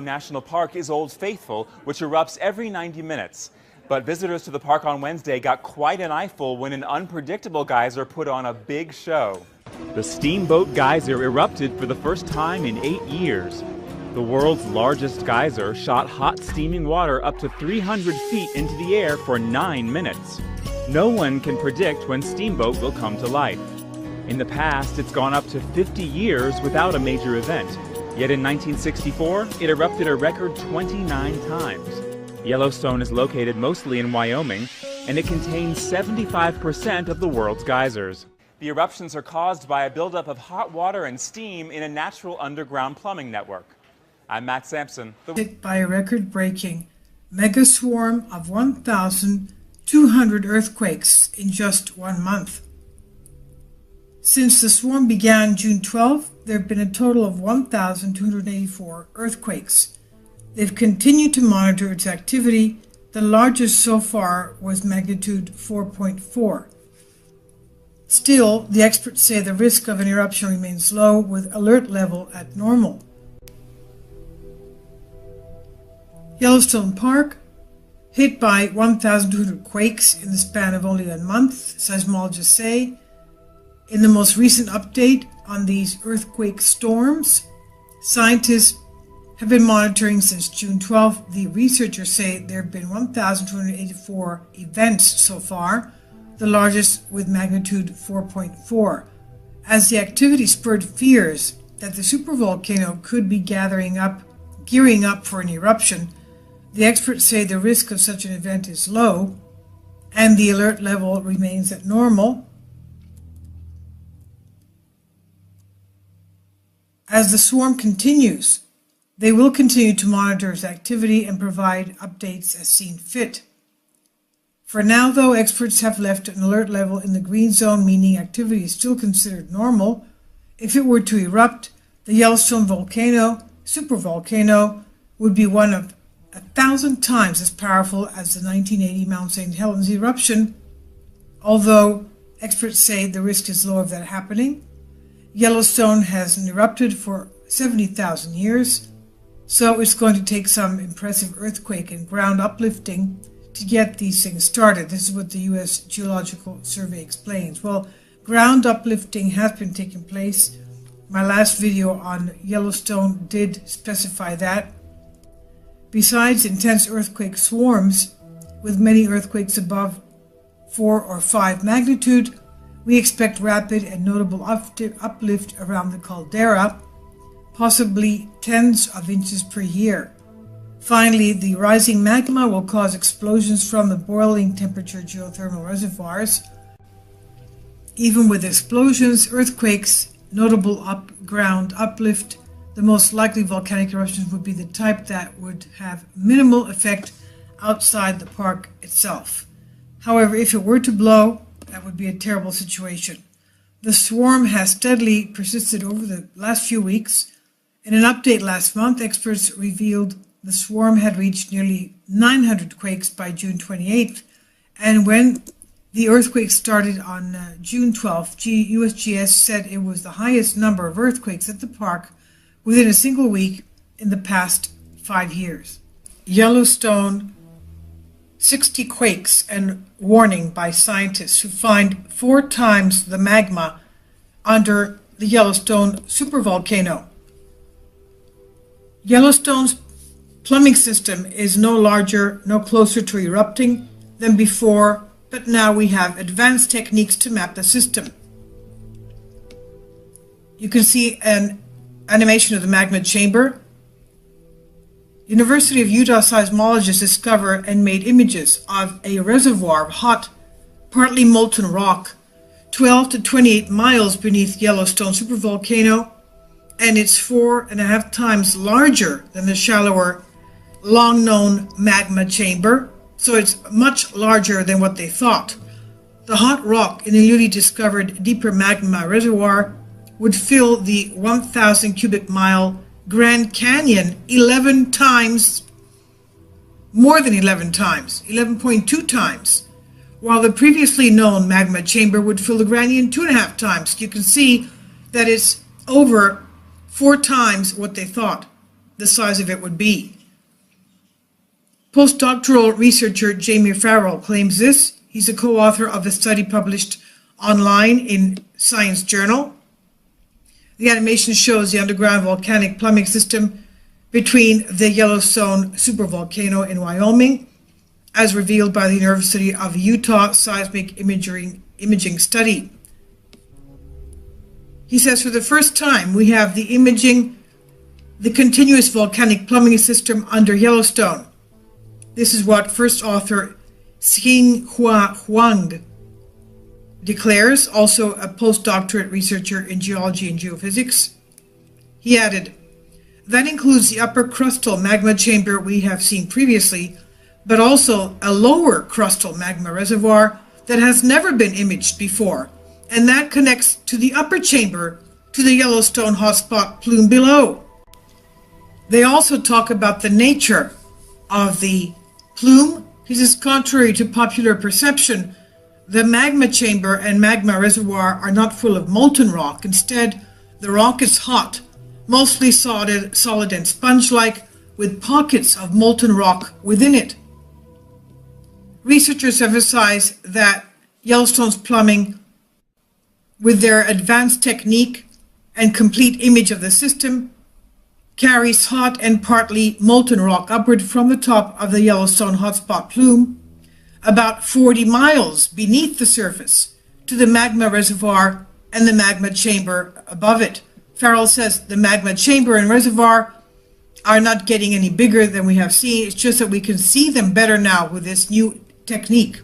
National Park is Old Faithful, which erupts every 90 minutes. But visitors to the park on Wednesday got quite an eyeful when an unpredictable geyser put on a big show. The Steamboat Geyser erupted for the first time in 8 years. The world's largest geyser shot hot steaming water up to 300 feet into the air for 9 minutes. No one can predict when Steamboat will come to life. In the past, it's gone up to 50 years without a major event. Yet in 1964, it erupted a record 29 times. Yellowstone is located mostly in Wyoming, and it contains 75% of the world's geysers. The eruptions are caused by a buildup of hot water and steam in a natural underground plumbing network. I'm Matt Sampson. Hit by a record-breaking mega swarm of 1,200 earthquakes in just 1 month. Since the swarm began June 12, there have been a total of 1,284 earthquakes. They've continued to monitor its activity. The largest so far was magnitude 4.4. Still, the experts say the risk of an eruption remains low, with alert level at normal. Yellowstone Park, hit by 1,200 quakes in the span of only a month, seismologists say. In the most recent update on these earthquake storms, scientists have been monitoring since June 12th. The researchers say there have been 1,284 events so far, the largest with magnitude 4.4. As the activity spurred fears that the supervolcano could be gearing up for an eruption, the experts say the risk of such an event is low and the alert level remains at normal. As the swarm continues, they will continue to monitor its activity and provide updates as seen fit. For now, though, experts have left an alert level in the green zone, meaning activity is still considered normal. If it were to erupt, the Yellowstone supervolcano, would be one of 1,000 times as powerful as the 1980 Mount St. Helens eruption, although experts say the risk is low of that happening. Yellowstone hasn't erupted for 70,000 years, so it's going to take some impressive earthquake and ground uplifting to get these things started. This is what the U.S. Geological Survey explains. Well, ground uplifting has been taking place. My last video on Yellowstone did specify that. Besides intense earthquake swarms, with many earthquakes above 4 or 5 magnitude, we expect rapid and notable uplift around the caldera, possibly tens of inches per year. Finally, the rising magma will cause explosions from the boiling temperature geothermal reservoirs. Even with explosions, earthquakes, notable ground uplift, the most likely volcanic eruptions would be the type that would have minimal effect outside the park itself. However, if it were to blow, that would be a terrible situation. The swarm has steadily persisted over the last few weeks. In an update last month, experts revealed the swarm had reached nearly 900 quakes by June 28th, and when the earthquake started on June 12th, USGS said it was the highest number of earthquakes at the park within a single week in the past 5 years. Yellowstone, 60 quakes and warning by scientists who find 4 times the magma under the Yellowstone supervolcano. Yellowstone's plumbing system is no larger, no closer to erupting than before, but now we have advanced techniques to map the system. You can see an animation of the magma chamber. University of Utah seismologists discovered and made images of a reservoir of hot, partly molten rock 12 to 28 miles beneath Yellowstone supervolcano, and it's 4.5 times larger than the shallower, long-known magma chamber, so it's much larger than what they thought. The hot rock in the newly discovered deeper magma reservoir would fill the 1,000 cubic mile Grand Canyon 11 times, more than 11 times, 11.2 times, while the previously known magma chamber would fill the Grand Canyon 2.5 times. You can see that it's over 4 times what they thought. the size of it would be. Postdoctoral researcher Jamie Farrell claims this. He's a co-author of a study published online in Science Journal. The animation shows the underground volcanic plumbing system between the Yellowstone supervolcano in Wyoming, as revealed by the University of Utah seismic imaging study. He says, for the first time, we have the continuous volcanic plumbing system under Yellowstone. This is what first author Xinghua Huang declares, also a postdoctorate researcher in geology and geophysics. He added, that includes the upper crustal magma chamber we have seen previously, but also a lower crustal magma reservoir that has never been imaged before, and that connects to the upper chamber to the Yellowstone hotspot plume below. They also talk about the nature of the plume. He says, contrary to popular perception, the magma chamber and magma reservoir are not full of molten rock. Instead, the rock is hot, mostly solid and sponge-like, with pockets of molten rock within it. Researchers emphasize that Yellowstone's plumbing, with their advanced technique and complete image of the system, carries hot and partly molten rock upward from the top of the Yellowstone hotspot plume, about 40 miles beneath the surface, to the magma reservoir and the magma chamber above it. Farrell says the magma chamber and reservoir are not getting any bigger than we have seen. It's just that we can see them better now with this new technique.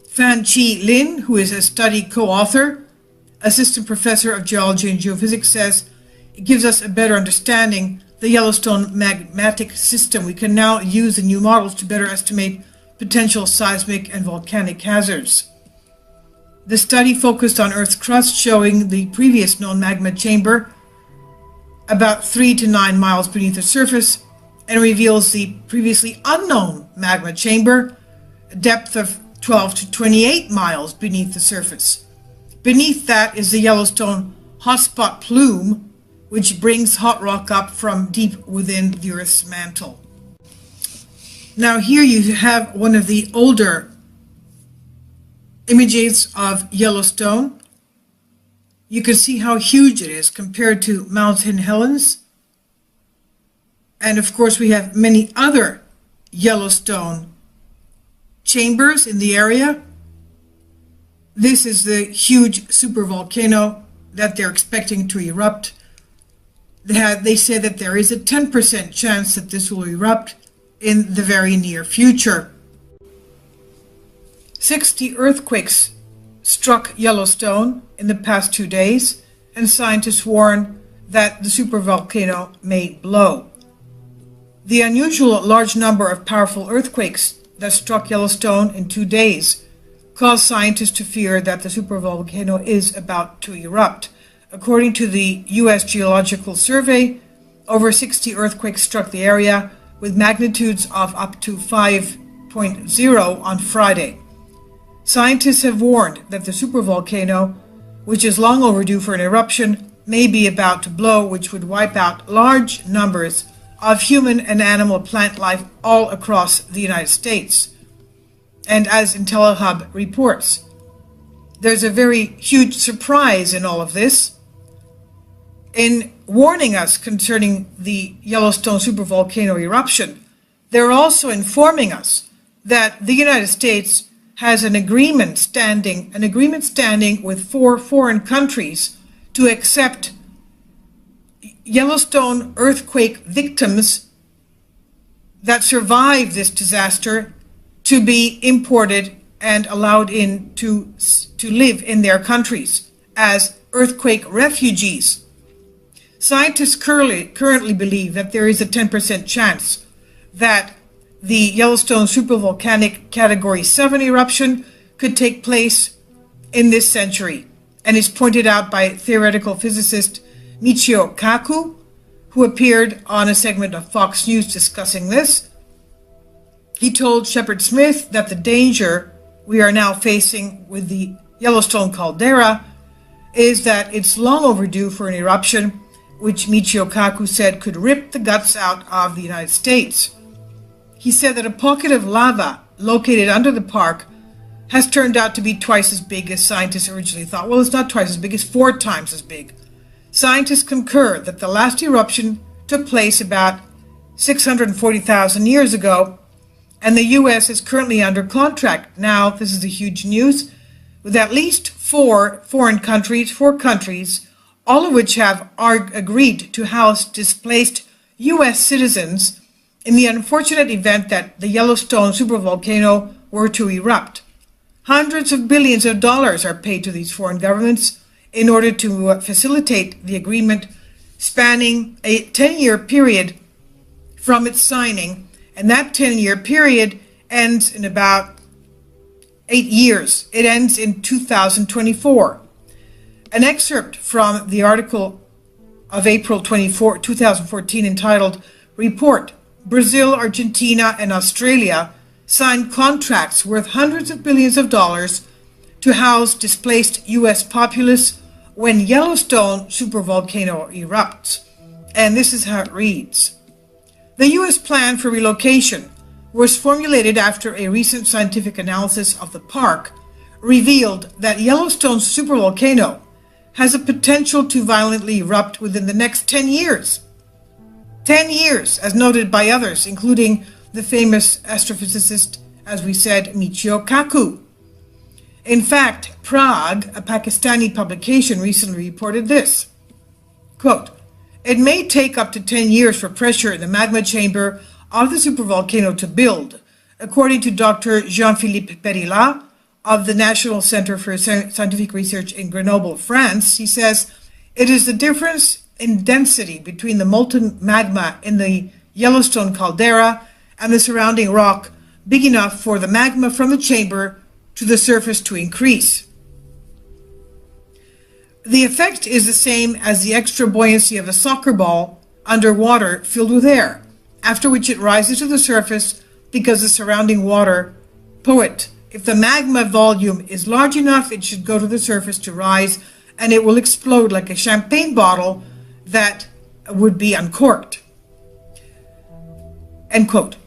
Fan Chi Lin, who is a study co-author, assistant professor of geology and geophysics, says it gives us a better understanding the Yellowstone magmatic system. We can now use the new models to better estimate potential seismic and volcanic hazards. The study focused on Earth's crust, showing the previous known magma chamber about 3 to 9 miles beneath the surface, and reveals the previously unknown magma chamber, a depth of 12 to 28 miles beneath the surface. Beneath that is the Yellowstone hotspot plume, which brings hot rock up from deep within the Earth's mantle. Now here you have one of the older images of Yellowstone. You can see how huge it is compared to Mount St. Helens. And of course we have many other Yellowstone chambers in the area. This is the huge supervolcano that they're expecting to erupt. They say that there is a 10% chance that this will erupt in the very near future. 60 earthquakes struck Yellowstone in the past 2 days, and scientists warn that the supervolcano may blow. The unusual large number of powerful earthquakes that struck Yellowstone in 2 days caused scientists to fear that the supervolcano is about to erupt. According to the U.S. Geological Survey, over 60 earthquakes struck the area, with magnitudes of up to 5.0 on Friday. Scientists have warned that the supervolcano, which is long overdue for an eruption, may be about to blow, which would wipe out large numbers of human and animal plant life all across the United States. And as IntelliHub reports, there's a very huge surprise in all of this. In warning us concerning the Yellowstone supervolcano eruption, they're also informing us that the United States has an agreement standing with 4 foreign countries to accept Yellowstone earthquake victims that survived this disaster to be imported and allowed in to live in their countries as earthquake refugees. Scientists currently believe that there is a 10% chance that the Yellowstone supervolcanic Category 7 eruption could take place in this century, and is pointed out by theoretical physicist Michio Kaku, who appeared on a segment of Fox News discussing this. He told Shepard Smith that the danger we are now facing with the Yellowstone caldera is that it's long overdue for an eruption, which Michio Kaku said could rip the guts out of the United States. He said that a pocket of lava located under the park has turned out to be twice as big as scientists originally thought. Well, it's not twice as big, it's 4 times as big. Scientists concur that the last eruption took place about 640,000 years ago, and the U.S. is currently under contract. Now, this is a huge news, with at least 4 countries, all of which have agreed to house displaced U.S. citizens in the unfortunate event that the Yellowstone supervolcano were to erupt. Hundreds of billions of dollars are paid to these foreign governments in order to facilitate the agreement, spanning a 10-year period from its signing, and that 10-year period ends in about 8 years. It ends in 2024. An excerpt from the article of April 24, 2014 entitled "Report: Brazil, Argentina, and Australia signed contracts worth hundreds of billions of dollars to house displaced U.S. populace when Yellowstone supervolcano erupts." And this is how it reads. The U.S. plan for relocation was formulated after a recent scientific analysis of the park revealed that Yellowstone's supervolcano has a potential to violently erupt within the next 10 years. 10 years, as noted by others, including the famous astrophysicist, as we said, Michio Kaku. In fact, Prague, a Pakistani publication, recently reported this, quote, "It may take up to 10 years for pressure in the magma chamber of the supervolcano to build," according to Dr. Jean-Philippe Perilla of the National Center for Scientific Research in Grenoble, France. He says, "It is the difference in density between the molten magma in the Yellowstone caldera and the surrounding rock big enough for the magma from the chamber to the surface to increase. The effect is the same as the extra buoyancy of a soccer ball underwater filled with air, after which it rises to the surface because the surrounding water poet. If the magma volume is large enough, it should go to the surface to rise, and it will explode like a champagne bottle that would be uncorked." End quote.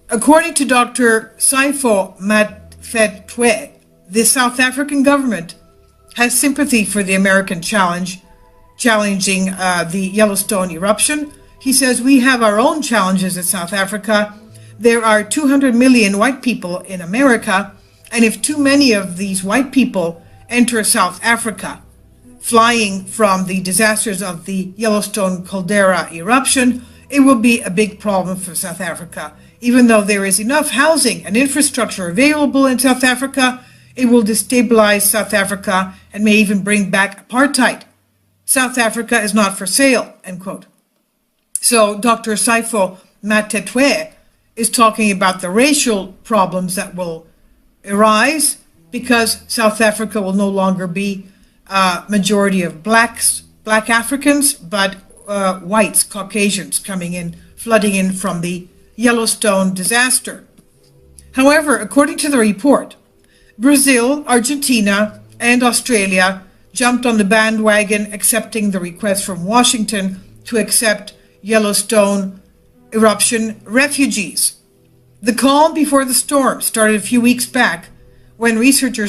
According to Dr. Saifo Matfetwe, the South African government has sympathy for the American challenging the Yellowstone eruption. He says, "We have our own challenges in South Africa. There are 200 million white people in America, and if too many of these white people enter South Africa, flying from the disasters of the Yellowstone caldera eruption, it will be a big problem for South Africa. Even though there is enough housing and infrastructure available in South Africa, it will destabilize South Africa and may even bring back apartheid. South Africa is not for sale," end quote. So Dr. Saifo Matfetwe is talking about the racial problems that will arise because South Africa will no longer be a majority of black Africans, but whites, Caucasians coming in, flooding in from the Yellowstone disaster. However, according to the report, Brazil, Argentina, and Australia jumped on the bandwagon, accepting the request from Washington to accept Yellowstone eruption refugees. The calm before the storm started a few weeks back when researchers